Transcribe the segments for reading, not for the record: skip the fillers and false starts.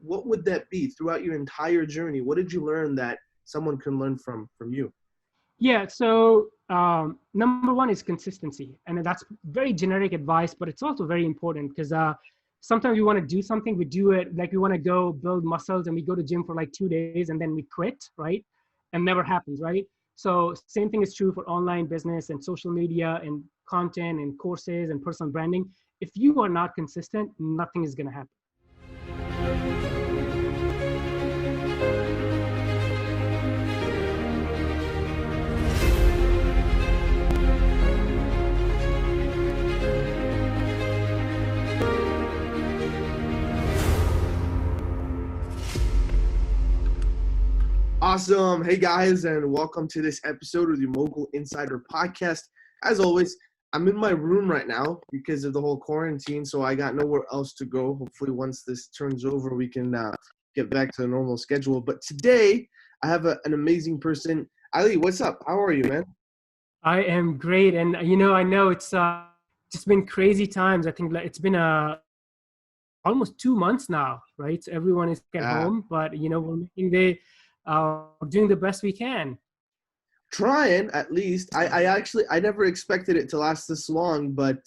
what would that be throughout your entire journey? What did you learn that someone can learn from you? Yeah. So number one is consistency. And that's very generic advice, but it's also very important because sometimes we want to do something, we do it, like we want to go build muscles and we go to gym for like 2 days and then we quit, right? And never happens, right? So same thing is true for online business and social media and content and courses and personal branding. If you are not consistent, nothing is going to happen. Awesome. Hey guys, and welcome to this episode of the Mogul Insider Podcast. As always, I'm in my room right now because of the whole quarantine, so I got nowhere else to go. Hopefully once this turns over, we can get back to the normal schedule. But today, I have an amazing person. Ali, what's up? How are you, man? I am great. And, I know it's just been crazy times. I think it's been almost 2 months now, right? So everyone is at home, but, we're doing the best we can. Trying, at least. I never expected it to last this long, but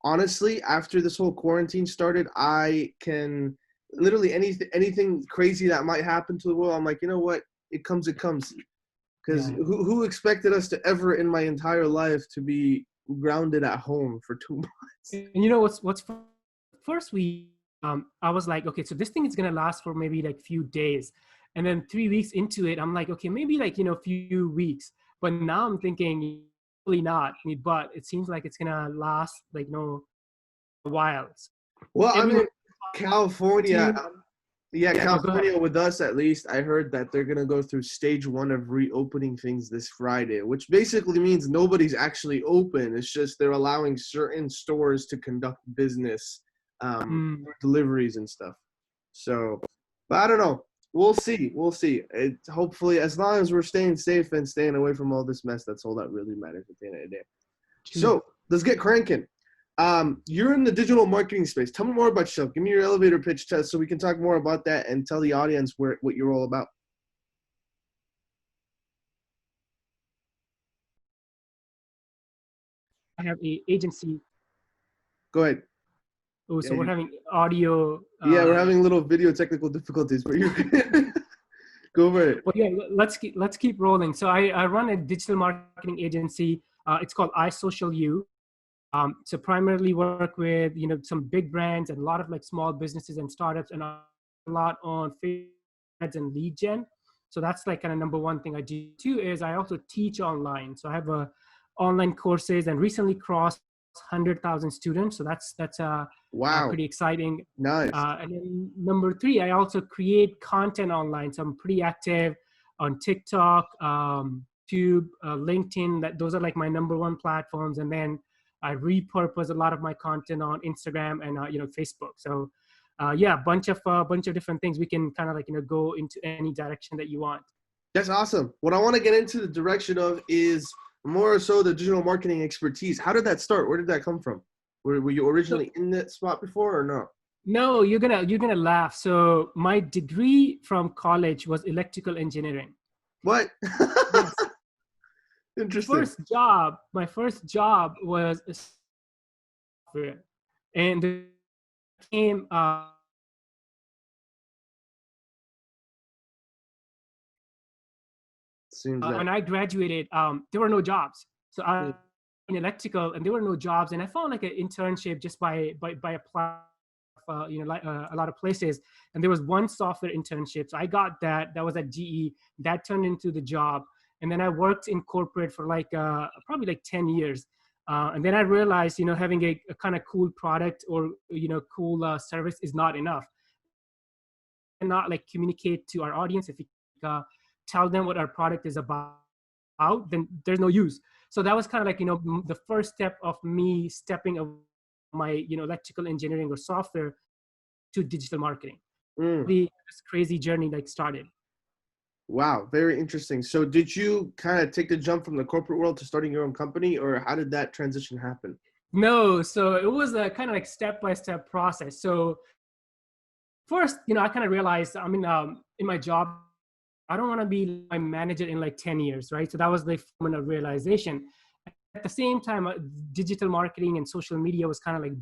honestly, after this whole quarantine started, I can literally anything crazy that might happen to the world, I'm like, you know what, it comes. Because who expected us to ever in my entire life to be grounded at home for 2 months? And you know what's first we I was like, okay, so this thing is gonna last for maybe like few days. And then 3 weeks into it, I'm like, okay, maybe like, few weeks. But now I'm thinking, really not. But it seems like it's gonna last like a while. Well, I mean, California, California with us at least, I heard that they're gonna go through stage 1 of reopening things this Friday, which basically means nobody's actually open. It's just they're allowing certain stores to conduct business, deliveries and stuff. So, but I don't know. We'll see. Hopefully, as long as we're staying safe and staying away from all this mess, that's all that really matters at the end of the day. So let's get cranking. You're in the digital marketing space. Tell me more about yourself. Give me your elevator pitch test so we can talk more about that and tell the audience what you're all about. I have an agency. Go ahead. Oh, so we're having audio. We're having little video technical difficulties, but you're go for it. Well, yeah, let's keep rolling. So I run a digital marketing agency. It's called iSocialU. So primarily work with some big brands and a lot of like small businesses and startups, and a lot on Facebook ads and lead gen. So that's like kind of number one thing I do. Two is I also teach online. So I have online courses and recently crossed 100,000 students. So that's wow, pretty exciting. Nice. And then number three, I also create content online. So I'm pretty active on TikTok, YouTube, LinkedIn. Those are like my number one platforms. And then I repurpose a lot of my content on Instagram and Facebook. So a bunch of different things. We can kind of like go into any direction that you want. That's awesome. What I want to get into the direction of is more so the digital marketing expertise. How did that start? Where did that come from? Were you originally in that spot before or no? No, you're gonna laugh. So my degree from college was electrical engineering. What? Yes. Interesting. My first job was software, and there came when I graduated, there were no jobs. So I in electrical, and there were no jobs, and I found like an internship just by applying, a lot of places. And there was one software internship, so I got that. That was at GE. That turned into the job, and then I worked in corporate for like probably like 10 years. And then I realized, having a kind of cool product or cool service is not enough. And not like communicate to our audience. If we tell them what our product is about, then there's no use. So that was kind of like the first step of me stepping of my electrical engineering or software to digital marketing. This crazy journey like started. Wow, very interesting. So did you kind of take the jump from the corporate world to starting your own company, or how did that transition happen? No, so it was a kind of like step-by-step process. So first, I kind of realized, I mean, in my job, I don't want to be my manager in like 10 years, right? So that was the moment of realization. At the same time, digital marketing and social media was kind of like,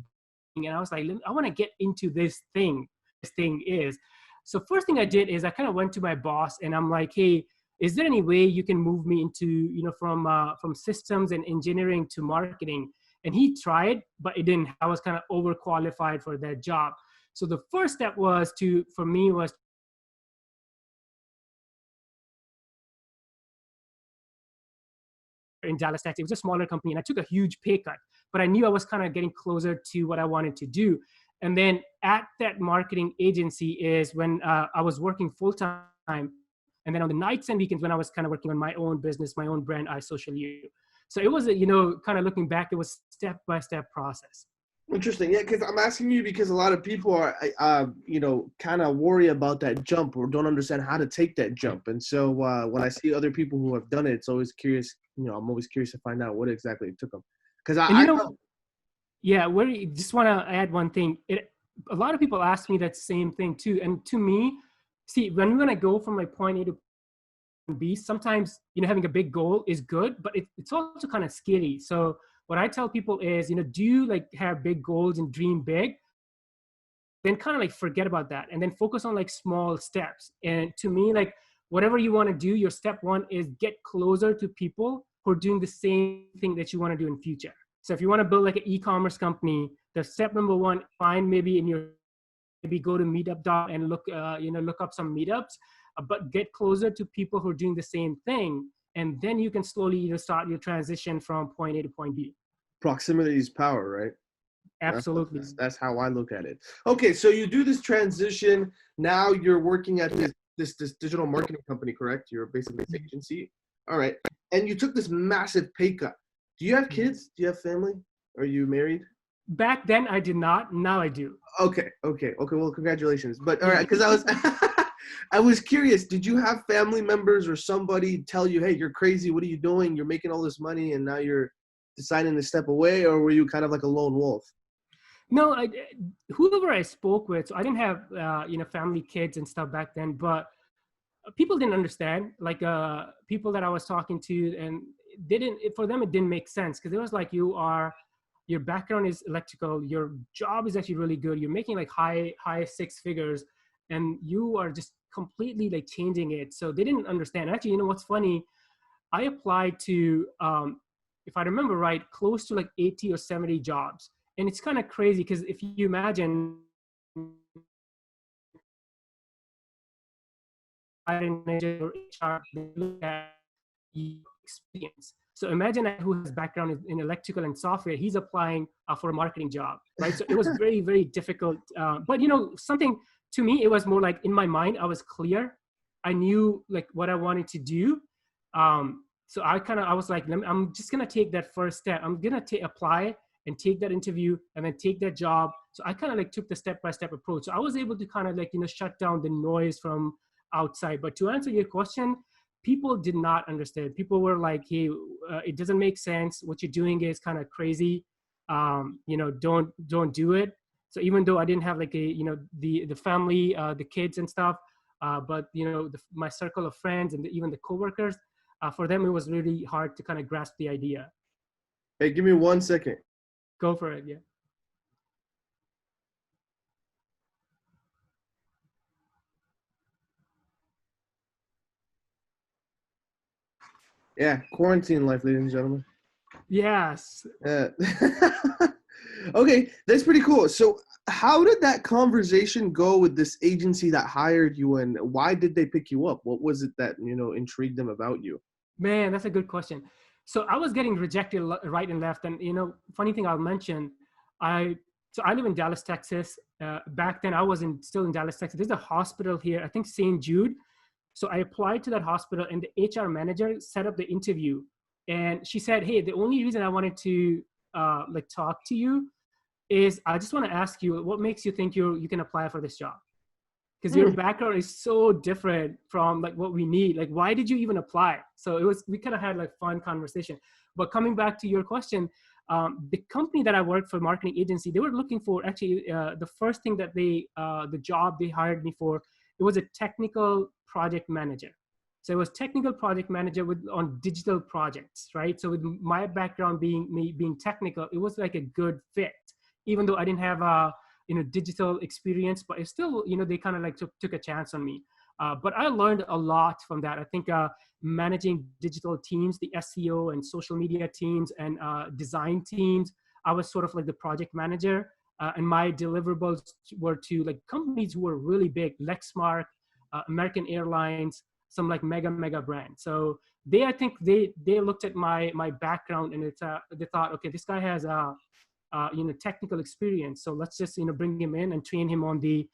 and I was like, I want to get into this thing. This thing is. So first thing I did is I kind of went to my boss and I'm like, hey, is there any way you can move me into, from systems and engineering to marketing? And he tried, but it didn't. I was kind of overqualified for that job. So the first step was for me was in Dallas, Texas. It was a smaller company and I took a huge pay cut, but I knew I was kind of getting closer to what I wanted to do. And then at that marketing agency is when I was working full time. And then on the nights and weekends when I was kind of working on my own business, my own brand, I Social You. So it was, kind of looking back, it was step-by-step process. Interesting. Yeah, because I'm asking you because a lot of people are, kind of worry about that jump or don't understand how to take that jump. And so when I see other people who have done it, it's always curious. I'm always curious to find out what exactly it took them. Because yeah, just want to add one thing. A lot of people ask me that same thing too. And to me, see, when I go from my point A to point B, sometimes, having a big goal is good, but it's also kind of scary. So what I tell people is, do you like have big goals and dream big? Then kind of like forget about that and then focus on like small steps. And to me, like whatever you want to do, your step one is get closer to people who are doing the same thing that you want to do in future. So if you want to build like an e-commerce company, the step number one, find maybe go to meetup and look up some meetups, but get closer to people who are doing the same thing. And then you can slowly start your transition from point A to point B. Proximity is power, right? Absolutely. That's how I look at it. Okay, so you do this transition. Now you're working at this digital marketing company, correct? You're basically this agency. All right. And you took this massive pay cut. Do you have kids? Do you have family? Are you married? Back then I did not. Now I do. Okay. Well, congratulations. But all right, because I was curious. Did you have family members or somebody tell you, "Hey, you're crazy. What are you doing? You're making all this money, and now you're deciding to step away," or were you kind of like a lone wolf? No, whoever I spoke with, so I didn't have family, kids and stuff back then, but people didn't understand. Like people that I was talking to, and for them it didn't make sense because it was like your background is electrical, your job is actually really good, you're making like high 6 figures, and you are just completely like changing it. So they didn't understand. Actually, what's funny? I applied to, if I remember right, close to like 80 or 70 jobs. And it's kind of crazy because if you imagine HR, they look at experience. So imagine who has background in electrical and software, he's applying for a marketing job, right? So it was very, very difficult. But something to me, it was more like in my mind, I was clear. I knew like what I wanted to do. So I was like, I'm just gonna take that first step. I'm gonna apply and take that interview and then take that job. So I kind of like took the step-by-step approach. So I was able to kind of like, shut down the noise from outside. But to answer your question, people did not understand. People were like, hey, it doesn't make sense. What you're doing is kind of crazy. Don't do it. So even though I didn't have like the family, the kids and stuff, but my circle of friends and even the coworkers, for them, it was really hard to kind of grasp the idea. Hey, give me 1 second. Go for it, yeah. Yeah, quarantine life, ladies and gentlemen. Yes. Okay, that's pretty cool. So how did that conversation go with this agency that hired you, and why did they pick you up? What was it that, intrigued them about you? Man, that's a good question. So I was getting rejected right and left. And, funny thing I'll mention, I live in Dallas, Texas. Back then I was still in Dallas, Texas. There's a hospital here, I think St. Jude. So I applied to that hospital and the HR manager set up the interview. And she said, hey, the only reason I wanted to talk to you is I just want to ask you, what makes you think you can apply for this job? Because your background is so different from like what we need. Like, why did you even apply? So we kind of had like fun conversation. But coming back to your question, The company that I worked for, marketing agency, they were looking for actually the first thing that the job they hired me for, it was a technical project manager. So it was technical project manager on digital projects, right? So with my background being technical, it was like a good fit, even though I didn't have digital experience, but it still, they kind of like took a chance on me. But I learned a lot from that. I think managing digital teams, the SEO and social media teams and design teams, I was sort of like the project manager. And my deliverables were to like companies who were really big, Lexmark, American Airlines, some like mega brands. So I think they looked at my background and they thought, okay, this guy has technical experience. So let's just, bring him in and train him on the,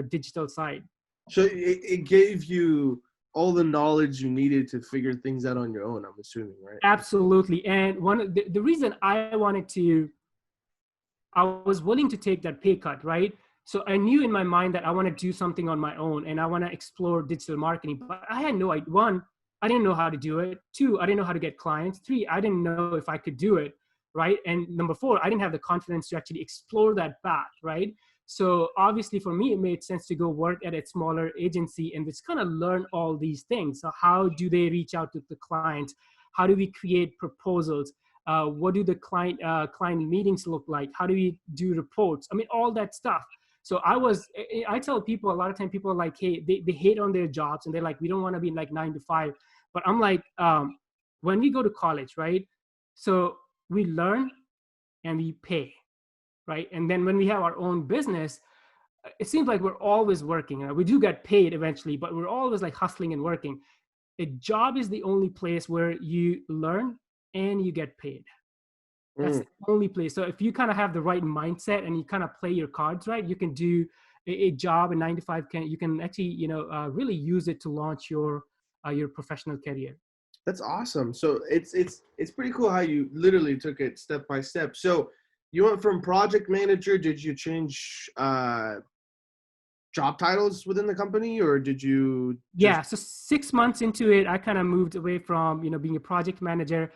digital side. So it gave you all the knowledge you needed to figure things out on your own, I'm assuming, right? Absolutely. And the reason I was willing to take that pay cut, right? So I knew in my mind that I want to do something on my own and I want to explore digital marketing, but I had no idea. One, I didn't know how to do it. Two, I didn't know how to get clients. Three, I didn't know if I could do it, right? And number four, I didn't have the confidence to actually explore that path, right? So obviously for me, it made sense to go work at a smaller agency and just kind of learn all these things. So how do they reach out to the clients? How do we create proposals? What do the client meetings look like? How do we do reports? I mean, all that stuff. So I tell people a lot of time, people are like, hey, they hate on their jobs and they're like, we don't want to be like 9 to 5. But I'm like, when we go to college, right? So we learn and we pay, right? And then when we have our own business, it seems like we're always working. We do get paid eventually, but we're always like hustling and working. A job is the only place where you learn and you get paid. That's the only place. So if you kind of have the right mindset and you kind of play your cards right, you can do a job, a 9 to 5. You can actually, really use it to launch your professional career. That's awesome. So it's pretty cool how you literally took it step by step. So you went from project manager. Did you change job titles within the company, or did you? Yeah. So 6 months into it, I kind of moved away from being a project manager.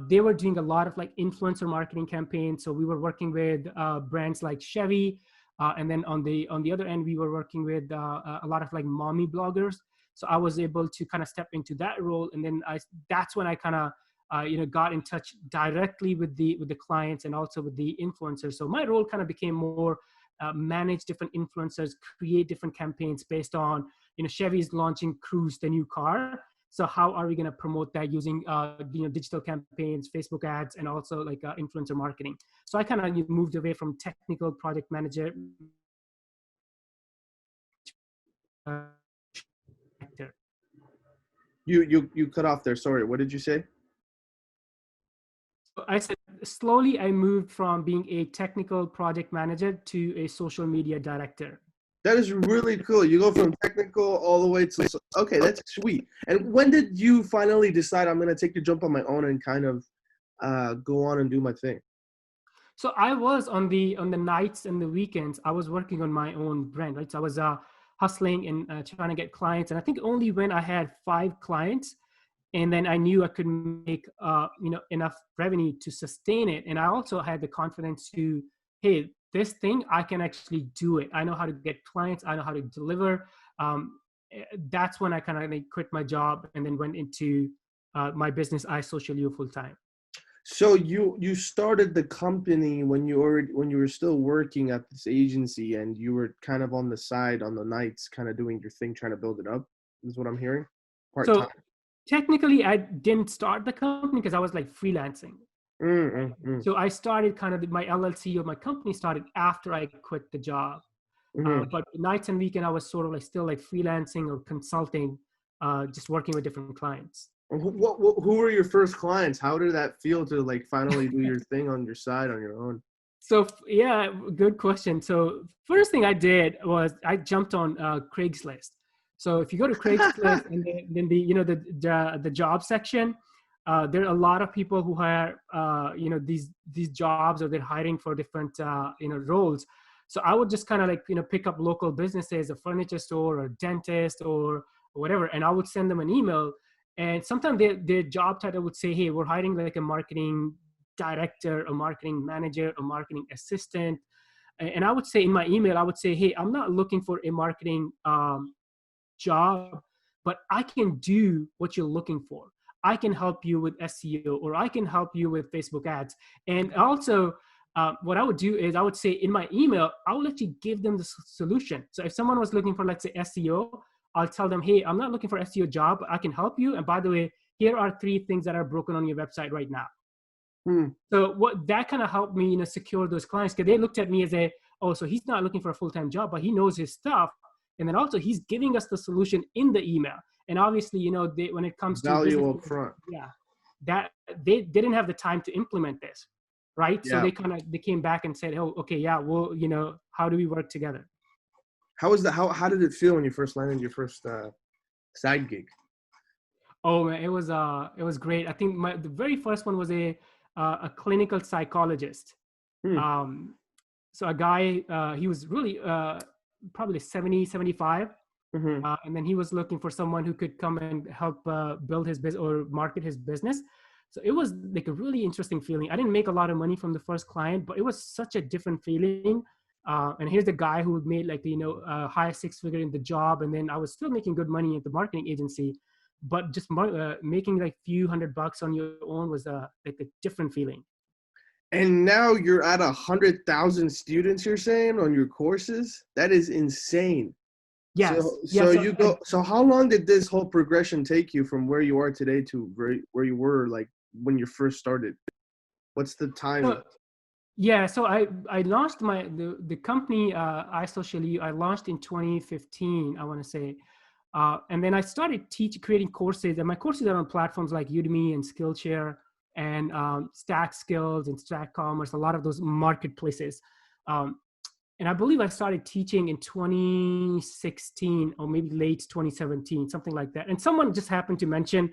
They were doing a lot of like influencer marketing campaigns. So we were working with brands like Chevy, and then on the other end, we were working with a lot of like mommy bloggers. So I was able to kind of step into that role, and then that's when I kind of got in touch directly with the clients and also with the influencers. So my role kind of became more manage different influencers, create different campaigns based on Chevy's launching Cruise, the new car. So how are we going to promote that using digital campaigns, Facebook ads, and also like influencer marketing? So I kind of moved away from technical project manager. You cut off there. Sorry. What did you say? I said slowly I moved from being a technical project manager to a social media director. That is really cool. You go from technical all the way to, okay, that's sweet. And when did you finally decide I'm going to take the jump on my own and kind of go on and do my thing? So I was on the nights and the weekends, I was working on my own brand, right? So I was hustling and trying to get clients. And I think only when I had 5 clients, and then I knew I could make enough revenue to sustain it. And I also had the confidence to, hey, this thing, I can actually do it. I know how to get clients. I know how to deliver. That's when I kind of like quit my job and then went into my business, iSocialU, full time. So you started the company when you were still working at this agency, and you were kind of on the side on the nights, kind of doing your thing, trying to build it up. Is what I'm hearing. Part-time. So technically, I didn't start the company because I was like freelancing. So I started kind of my LLC or my company started after I quit the job. But nights and weekend, I was sort of like still like freelancing or consulting, just working with different clients. Who were your first clients? How did that feel to like finally do your thing on your side, on your own? So yeah, good question. So first thing I did was I jumped on Craigslist. So if you go to Craigslist and then the job section, there are a lot of people who hire these jobs, or they're hiring for different roles. So I would just kind of like pick up local businesses, a furniture store or a dentist or whatever, and I would send them an email. And sometimes their job title would say, hey, we're hiring like a marketing director, a marketing manager, a marketing assistant. And I would say in my email, I would say, hey, I'm not looking for a marketing job, but I can do what you're looking for. I can help you with SEO, or I can help you with Facebook ads. And also, what I would do is I would say in my email, I will actually give them the solution. So if someone was looking for, let's say, SEO, I'll tell them, hey, I'm not looking for SEO job, but I can help you. And by the way, here are 3 things that are broken on your website right now. So what that kind of helped me, secure those clients, because they looked at me as oh, so he's not looking for a full-time job, but he knows his stuff. And then also he's giving us the solution in the email. And obviously, when it comes to value up front, that they didn't have the time to implement this, right? So they came back and said, oh, okay, yeah, well, how do we work together? How was that? How did it feel when you first landed your first side gig? Oh man, it was great. I think the very first one was a clinical psychologist. So a guy, he was really probably 70, 75. And then he was looking for someone who could come and help build his business or market his business. So it was like a really interesting feeling. I didn't make a lot of money from the first client, but it was such a different feeling. And here's the guy who made like, high 6-figure in the job. And then I was still making good money at the marketing agency, but just making like few $100 on your own was like a different feeling. And now you're at 100,000 students, you're saying, on your courses? That is insane. Yes. So how long did this whole progression take you from where you are today to where you were like when you first started? What's the time? So I launched the company iSocialU. I launched in 2015, I want to say. And then I started creating courses, and my courses are on platforms like Udemy and Skillshare and Stack Skills and Stack Commerce, a lot of those marketplaces. And I believe I started teaching in 2016 or maybe late 2017, something like that. And someone just happened to mention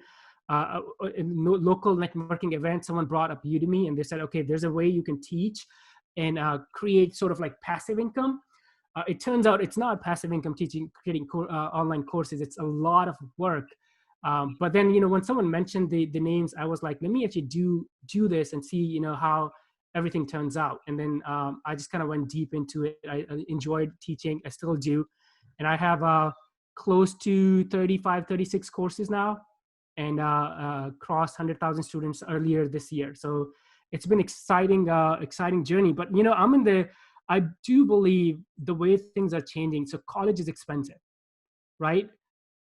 in local networking event, someone brought up Udemy, and they said, okay, there's a way you can teach and create sort of like passive income. It turns out it's not passive income creating online courses. It's a lot of work. But then, when someone mentioned the names, I was like, let me actually do this and see, how everything turns out. And then I just kind of went deep into it. I enjoyed teaching. I still do. And I have close to 35, 36 courses now, and crossed 100,000 students earlier this year. So it's been exciting journey. But, I do believe the way things are changing. So college is expensive, right?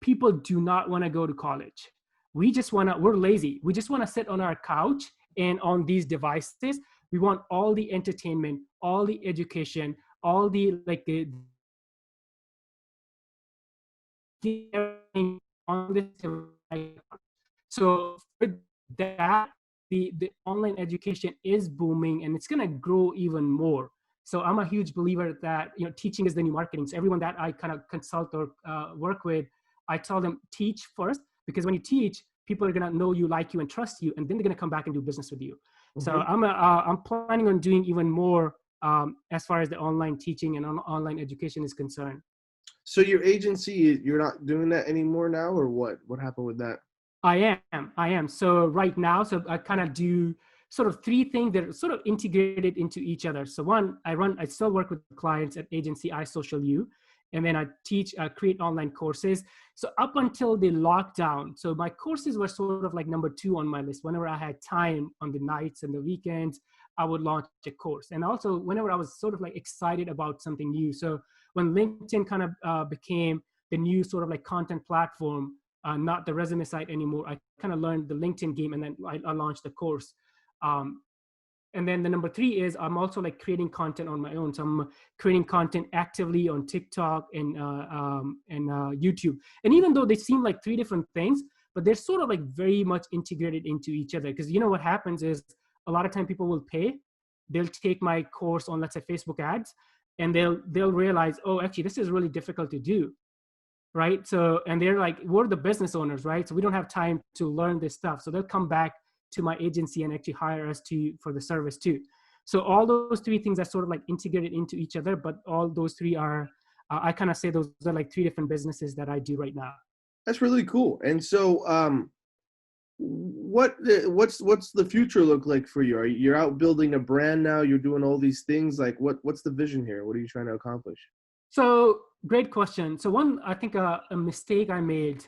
People do not want to go to college. We're lazy. We just want to sit on our couch and on these devices. We want all the entertainment, all the education, all the everything on this device. So for that, the online education is booming, and it's going to grow even more. So I'm a huge believer that, teaching is the new marketing. So everyone that I kind of consult or work with, I tell them teach first, because when you teach, people are going to know you, like you, and trust you, and then they're going to come back and do business with you. So I'm planning on doing even more as far as the online teaching and online education is concerned. So your agency, you're not doing that anymore now, or what? What happened with that? I am. So right now, I kind of do sort of 3 things that are sort of integrated into each other. So one, I still work with clients at agency iSocialU, and then I teach, create online courses. So up until the lockdown, so my courses were sort of like number 2 on my list. Whenever I had time on the nights and the weekends, I would launch a course. And also whenever I was sort of like excited about something new. So when LinkedIn kind of became the new sort of like content platform, not the resume site anymore, I kind of learned the LinkedIn game, and then I launched the course. And then the number 3 is I'm also like creating content on my own. So I'm creating content actively on TikTok and YouTube. And even though they seem like 3 different things, but they're sort of like very much integrated into each other. Because what happens is a lot of time people will pay. They'll take my course on, let's say, Facebook ads, and they'll realize, oh, actually, this is really difficult to do. Right. So, and they're like, we're the business owners, right? So we don't have time to learn this stuff. So they'll come back to my agency and actually hire us for the service too. So all those 3 things are sort of like integrated into each other, but all those 3 are, I kind of say those are like 3 different businesses that I do right now. That's really cool. And so what's the future look like for you? You're out building a brand now, you're doing all these things, like what's the vision here? What are you trying to accomplish? So great question. So one, I think a mistake I made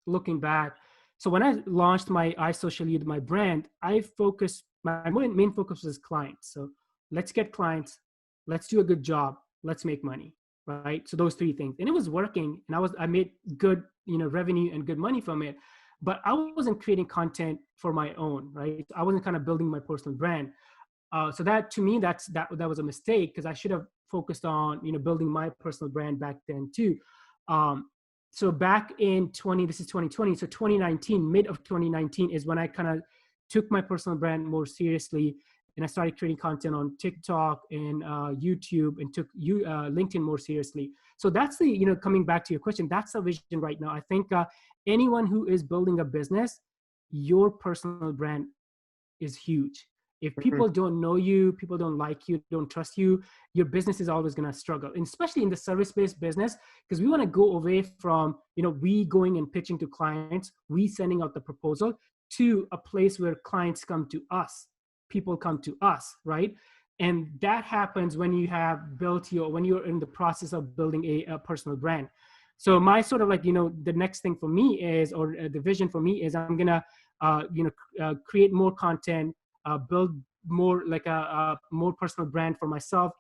looking back. So when I launched my iSocially, my brand, I focused, my main focus was clients. So let's get clients, let's do a good job, let's make money, right? So those three things, and it was working, and I made good, revenue and good money from it, but I wasn't creating content for my own, right? I wasn't kind of building my personal brand. So that, to me, that was a mistake, because I should have focused on building my personal brand back then too. So back in this is 2020, so 2019, mid of 2019 is when I kind of took my personal brand more seriously, and I started creating content on TikTok and YouTube, and took LinkedIn more seriously. So that's the, coming back to your question, that's the vision right now. I think anyone who is building a business, your personal brand is huge. If people don't know you, people don't like you, don't trust you, your business is always going to struggle, and especially in the service-based business, because we want to go away from, we going and pitching to clients, we sending out the proposal, to a place where clients come to us, people come to us, right? And that happens when you have when you're in the process of building a personal brand. So my sort of the next thing for me is, or the vision for me is, I'm going to, create more content, build more a more personal brand for myself,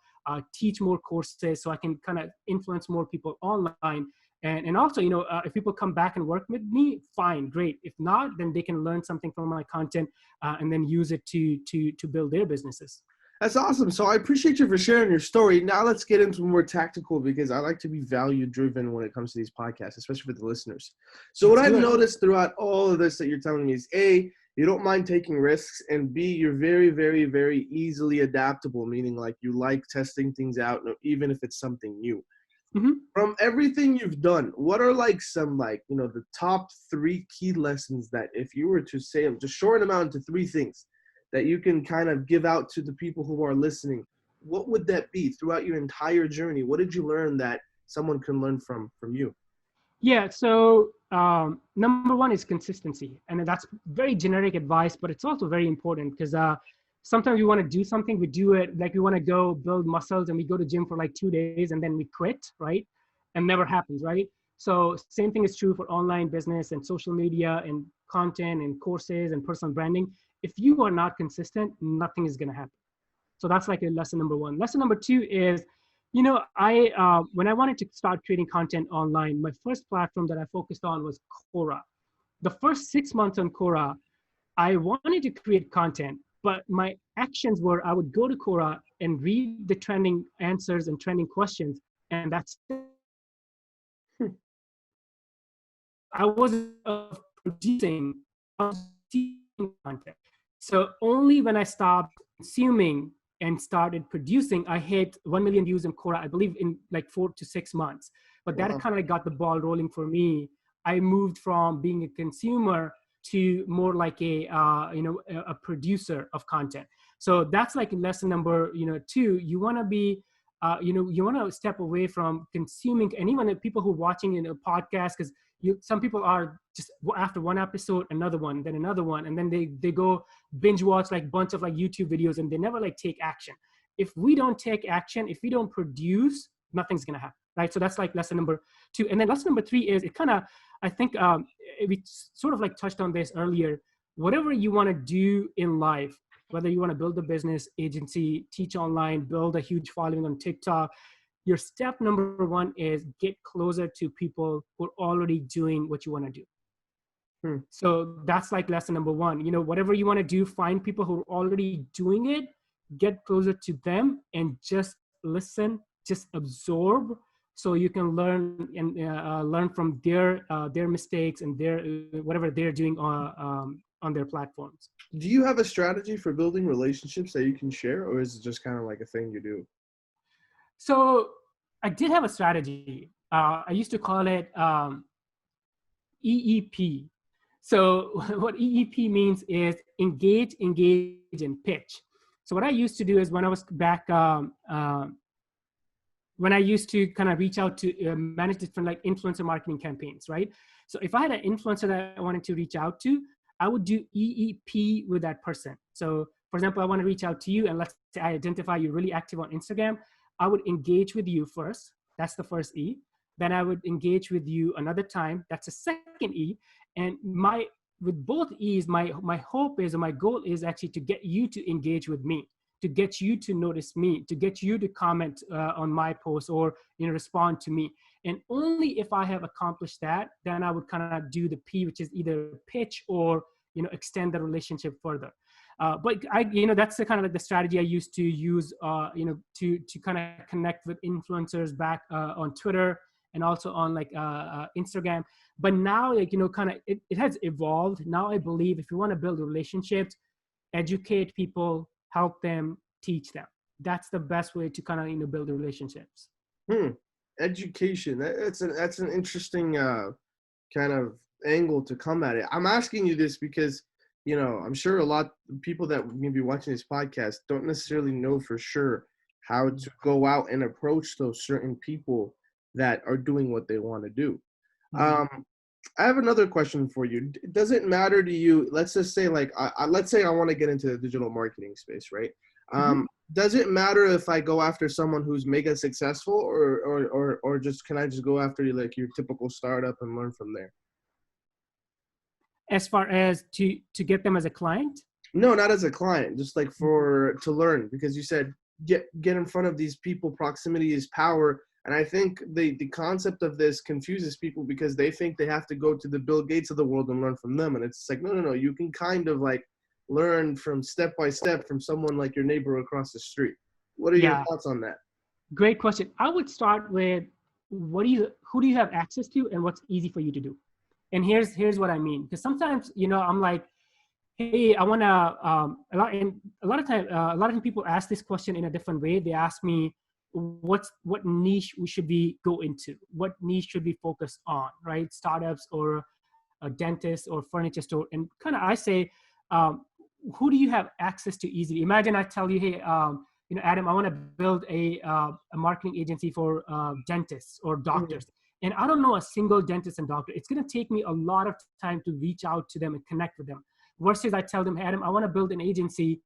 teach more courses so I can kind of influence more people online. And also, if people come back and work with me, fine, great. If not, then they can learn something from my content, and then use it to build their businesses. That's awesome. So I appreciate you for sharing your story. Now let's get into more tactical, because I like to be value driven when it comes to these podcasts, especially for the listeners. So what I've noticed throughout all of this that you're telling me is, A, you don't mind taking risks, and B, you're very, very, very easily adaptable, meaning like you like testing things out, even if it's something new. Mm-hmm. From everything you've done, what are some the top 3 key lessons that, if you were to say them, just shorten them out into 3 things that you can kind of give out to the people who are listening, what would that be throughout your entire journey? What did you learn that someone can learn from you? Yeah. So number one is consistency. And that's very generic advice, but it's also very important, because sometimes we want to do something, we do it, like we want to go build muscles, and we go to gym for like 2 days and then we quit, right? And never happens, right? So same thing is true for online business and social media and content and courses and personal branding. If you are not consistent, nothing is going to happen. So that's like a lesson number one. Lesson number 2 is, when I wanted to start creating content online, my first platform that I focused on was Quora. The first 6 months on Quora, I wanted to create content, but my actions were, I would go to Quora and read the trending answers and trending questions, and that's it. I wasn't producing, I was consuming content. So only when I stopped consuming and started producing, I hit 1 million views in Quora, I believe in like 4 to 6 months. But that kind of got the ball rolling for me. I moved from being a consumer to more like a producer of content. So that's like lesson number 2. You want to be you want to step away from consuming, and even people who are watching in a podcast, because some people are just, after one episode, another one, then another one, and then they go binge watch like bunch of like YouTube videos, and they never like take action. If we don't take action, if we don't produce, nothing's gonna happen, right? So that's like lesson number 2. And then lesson number 3 is, it kind of, I think we sort of like touched on this earlier. Whatever you want to do in life, whether you want to build a business, agency, teach online, build a huge following on TikTok, your step number 1 is get closer to people who are already doing what you want to do. So that's like lesson number 1. Whatever you want to do, find people who are already doing it, get closer to them, and just listen, just absorb, so you can learn and learn from their mistakes and their whatever they're doing on their platforms. Do you have a strategy for building relationships that you can share, or is it just kind of like a thing you do? So I did have a strategy. I used to call it EEP. So what EEP means is engage, and pitch. So what I used to do is, when I was back, when I used to kind of reach out to manage different like influencer marketing campaigns, right? So if I had an influencer that I wanted to reach out to, I would do EEP with that person. So for example, I want to reach out to you and let's say I identify you're really active on Instagram. I would engage with you first. That's the first E. Then I would engage with you another time. That's a second E. And with both E's, my hope is, or my goal is actually to get you to engage with me, to get you to notice me, to get you to comment on my post or respond to me. And only if I have accomplished that, then I would kind of do the P, which is either pitch or extend the relationship further. But that's the kind of like the strategy I used to use, to kind of connect with influencers back on Twitter and also on like Instagram. But now, like, kind of it has evolved. Now I believe if you want to build relationships, educate people, help them, teach them. That's the best way to kind of build the relationships. Education. That's an interesting kind of angle to come at it. I'm asking you this because I'm sure a lot of people that may be watching this podcast don't necessarily know for sure how to go out and approach those certain people that are doing what they want to do. Mm-hmm. I have another question for you. Does it matter to you? Let's just say, like, let's say I want to get into the digital marketing space, right? Does it matter if I go after someone who's mega successful, or just can I just go after like your typical startup and learn from there? As far as to get them as a client? No, not as a client. Just like to learn, because you said get in front of these people. Proximity is power. And I think the concept of this confuses people because they think they have to go to the Bill Gates of the world and learn from them. And it's like, no. You can kind of like learn from step by step from someone like your neighbor across the street. What are your thoughts on that? Great question. I would start with who do you have access to and what's easy for you to do? And here's what I mean. Because sometimes, I'm like, hey, I want to, a lot of times people ask this question in a different way. They ask me, what niche should we go into? What niche should we focus on, right? Startups or a dentist or furniture store. And kind of I say, who do you have access to easily? Imagine I tell you, hey, Adam, I want to build a marketing agency for dentists or doctors. Mm-hmm. And I don't know a single dentist and doctor. It's going to take me a lot of time to reach out to them and connect with them. Versus I tell them, hey, Adam, I want to build an agency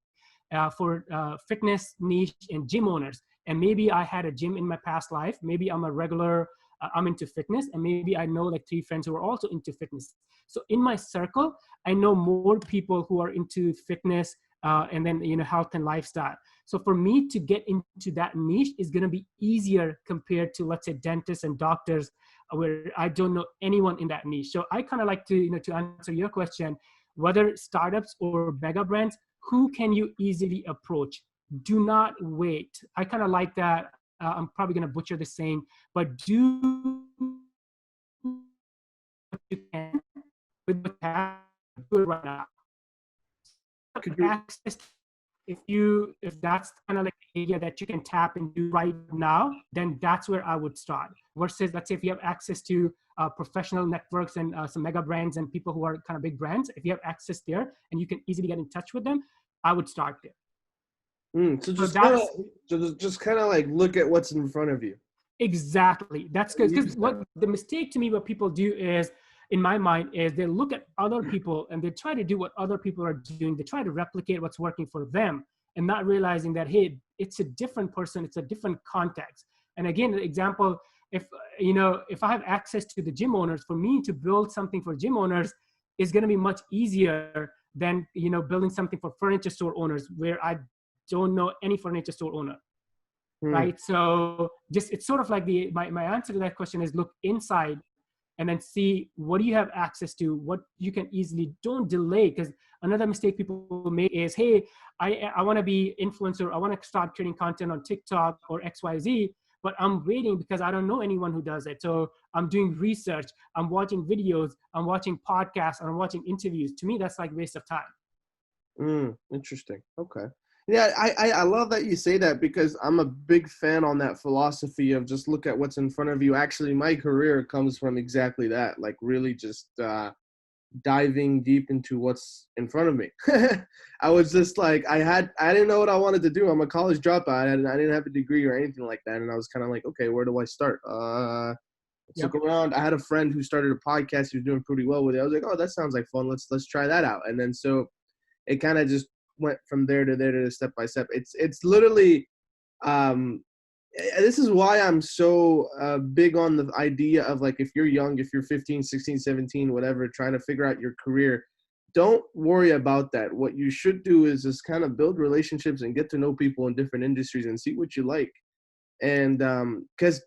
for fitness niche and gym owners. And maybe I had a gym in my past life. Maybe I'm a regular, I'm into fitness. And maybe I know like 3 friends who are also into fitness. So in my circle, I know more people who are into fitness and then, health and lifestyle. So for me to get into that niche is going to be easier compared to, let's say, dentists and doctors where I don't know anyone in that niche. So I kind of like to, to answer your question, whether startups or mega brands, who can you easily approach? Do not wait. I kind of like that. I'm probably going to butcher the saying, but do what you can with what you have, do it right now. If that's kind of like the area that you can tap into right now, then that's where I would start. Versus, let's say if you have access to professional networks and some mega brands and people who are kind of big brands, if you have access there and you can easily get in touch with them, I would start there. So just kind of like look at what's in front of you. Exactly. That's good. Because what the mistake to me, what people do is, in my mind, is they look at other people and they try to do what other people are doing. They try to replicate what's working for them and not realizing that, hey, it's a different person. It's a different context. And again, the example, if I have access to the gym owners, for me to build something for gym owners is going to be much easier than, building something for furniture store owners where I don't know any furniture store owner. Right. So it's sort of like my answer to that question is look inside and then see what do you have access to, what you can easily, don't delay. Because another mistake people make is, hey, I want to be influencer. I want to start creating content on TikTok or XYZ, but I'm waiting because I don't know anyone who does it. So I'm doing research. I'm watching videos. I'm watching podcasts. And I'm watching interviews. To me, that's like waste of time. Interesting. Okay. Yeah, I love that you say that because I'm a big fan on that philosophy of just look at what's in front of you. Actually, my career comes from exactly that, like really just diving deep into what's in front of me. I was just like, I didn't know what I wanted to do. I'm a college dropout and I didn't have a degree or anything like that. And I was kind of like, okay, where do I start? took around. I had a friend who started a podcast. He was doing pretty well with it. I was like, oh, that sounds like fun. Let's try that out. And then so it kind of just went from there to step by step. It's literally, this is why I'm so big on the idea of like, if you're young, if you're 15, 16, 17, whatever, trying to figure out your career, don't worry about that. What you should do is just kind of build relationships and get to know people in different industries and see what you like. And because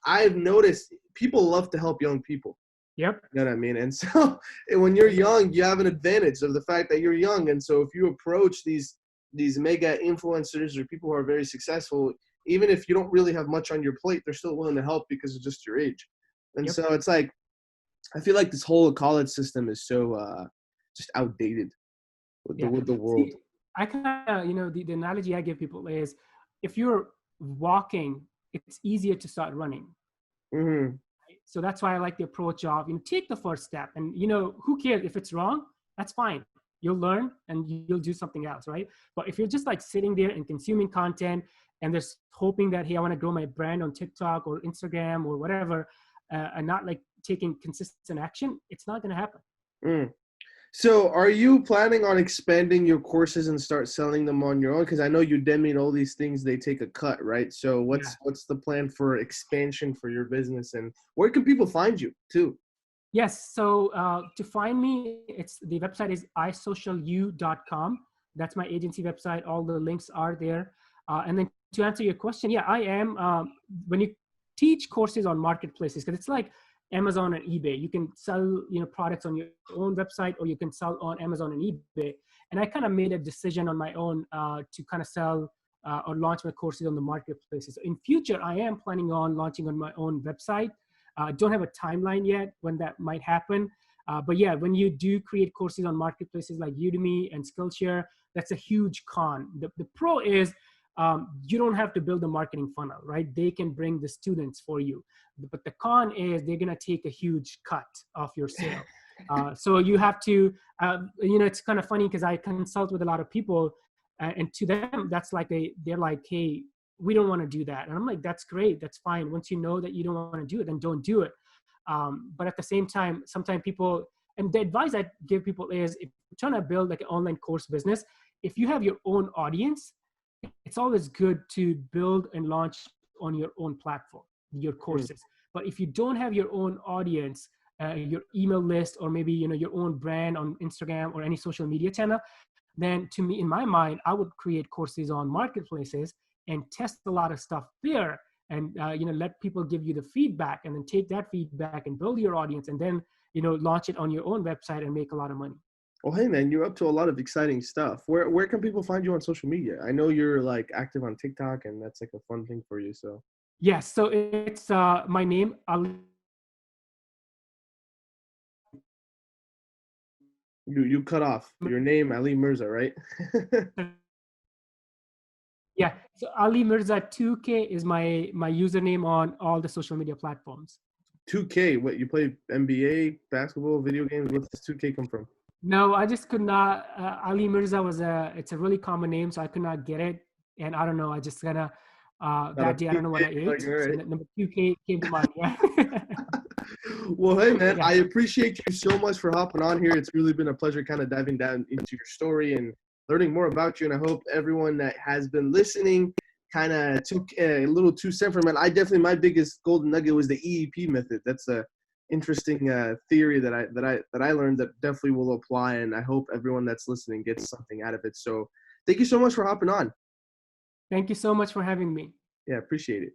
I've noticed people love to help young people. Yep. You know what I mean? And so when you're young, you have an advantage of the fact that you're young. And so if you approach these mega influencers or people who are very successful, even if you don't really have much on your plate, they're still willing to help because of just your age. And so it's like, I feel like this whole college system is so just outdated with the world. See, I kind of, the analogy I give people is, if you're walking, it's easier to start running. Mm-hmm. Right? So that's why I like the approach of, take the first step, and who cares if it's wrong? That's fine. You'll learn and you'll do something else, right? But if you're just like sitting there and consuming content and just hoping that, hey, I want to grow my brand on TikTok or Instagram or whatever, and not like taking consistent action, it's not going to happen. Mm. So are you planning on expanding your courses and start selling them on your own? Because I know Udemy and all these things, they take a cut, right? So what's the plan for expansion for your business, and where can people find you too? Yes. So to find me, the website is isocialu.com. That's my agency website. All the links are there. And then to answer your question, I am, when you teach courses on marketplaces, because it's like Amazon and eBay, you can sell, products on your own website, or you can sell on Amazon and eBay. And I kind of made a decision on my own to kind of sell or launch my courses on the marketplaces. So in future, I am planning on launching on my own website. Don't have a timeline yet when that might happen. But yeah, when you do create courses on marketplaces like Udemy and Skillshare, that's a huge con. The pro is you don't have to build a marketing funnel, right? They can bring the students for you. But the con is they're going to take a huge cut off your sale. So you have to, it's kind of funny because I consult with a lot of people, and to them, that's like they're like, hey, we don't want to do that. And I'm like, that's great. That's fine. Once you know that you don't want to do it, then don't do it. But at the same time, sometimes people, and the advice I give people is, if you're trying to build like an online course business, if you have your own audience, it's always good to build and launch on your own platform, your courses. But if you don't have your own audience, your email list, or maybe, your own brand on Instagram or any social media channel, then to me, in my mind, I would create courses on marketplaces and test a lot of stuff there, and let people give you the feedback, and then take that feedback and build your audience, and then launch it on your own website and make a lot of money. Well, hey man, you're up to a lot of exciting stuff. Where can people find you on social media? I know you're like active on TikTok, and that's like a fun thing for you. So yes, so it's my name, Ali. You cut off your name, Ali Mirza, right? Yeah, so Ali Mirza 2K is my username on all the social media platforms. 2K, what, you play NBA, basketball, video games? Where does 2K come from? No, I just could not. Ali Mirza it's a really common name, so I could not get it. And I don't know, I just kind of, that day, I don't know what I ate. So number 2K came to mind. Yeah. Well, hey man, I appreciate you so much for hopping on here. It's really been a pleasure kind of diving down into your story and learning more about you. And I hope everyone that has been listening kind of took a little 2 cents from it. I definitely, my biggest golden nugget was the EEP method. That's a interesting theory that I learned that definitely will apply. And I hope everyone that's listening gets something out of it. So thank you so much for hopping on. Thank you so much for having me. Yeah, appreciate it.